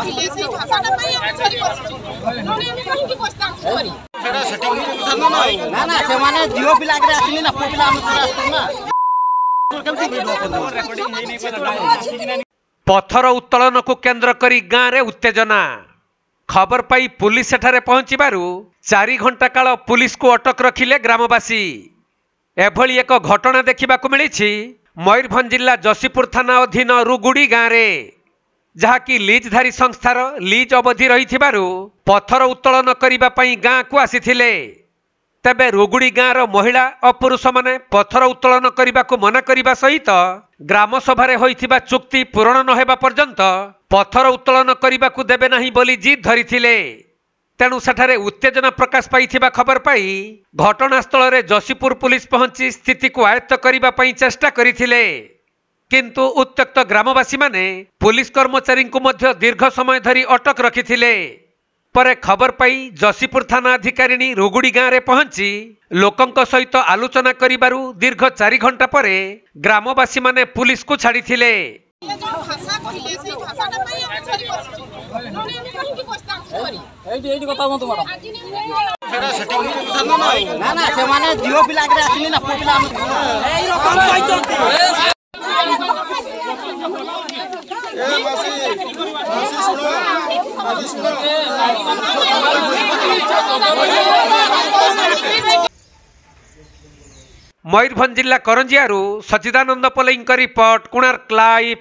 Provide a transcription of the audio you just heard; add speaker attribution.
Speaker 1: କହିଲେ ସେଇ ଭାଷାଟା ପାଇଁ ଆମେ ସରି ବସିଛୁ ନହେଲେ ଆମେ କାହିଁକି ବସିଥାନ୍ତୁ ସରି
Speaker 2: ନା ନା ସେମାନେ ଝିଅ ପିଲା ଆଗରେ ଆସିନି ନା ପୁଅ ପିଲା ଆମେ
Speaker 3: पत्थर उत्तोलन को केन्द्र करी गाँव में उत्तेजना खबर पाई पुलिस सेठारे पहुंचबारु 4 घंटा काल पुलिस को अटक रखिले ग्रामवासी एभली एक घटना देखा मिली मयूरभंज जिला जशीपुर थाना अधीन रुगुड़ी गाँव में जहाँकि लीजधारी संस्थार लीज अवधि रही पत्थर उत्तोलन करने गाँ को आसीथिले तेबे रुगुड़ी गाँव महिला और पुरुष माने पत्थर उत्तोलन करने को मना करने सहित ग्राम सभारे होइथिबा चुक्ति पूरण न हेबा पर्यंत पत्थर उत्तोलन करने को देबे नहीं बोली जिद धरिथिले तेणु सेठारे उत्तेजना प्रकाश पाइथिबा खबर पाई घटनास्थल रे जशीपुर पुलिस पहुंची स्थिति को आयत्त करबा पई चेष्टा करिथिले किंतु उत्त्यक्त ग्रामवासी माने पुलिस कर्मचारी को मध्य दीर्घ समय धरी अटक रखिथिले परे खबर पाई जशीपुर थाना अधिकारिणी रुगुड़ी गाँव में पहुंची लोकंक सहित आलोचना करिबारु दीर्घ 4 घंटा परे ग्रामवासी माने पुलिस को छाड़ी थिले
Speaker 1: भाषा कहले सेई भाषाटा ପାଇଁ ଆମେ ସରି ବସିଛୁ ନହେଲେ ଆମେ କାହିଁକି ବସିଥାନ୍ତୁ ସରି
Speaker 2: ଏଇଠି କଥା ହୁଅନ୍ତୁ ମ୍ୟାଡାମ
Speaker 1: ଆଜି ନେଇ
Speaker 2: ନା ନା ସେମାନେ ଝିଅ ପିଲା ଆଗରେ ଆସିନି ନା ପୁଅ ପିଲା ଆମେ ଏଇ ରକମ କହିଛନ୍ତି
Speaker 3: मयूरभंज जिला करंजियारू सचिदानंद पलईंक रिपोर्ट कोणार्क लाइव।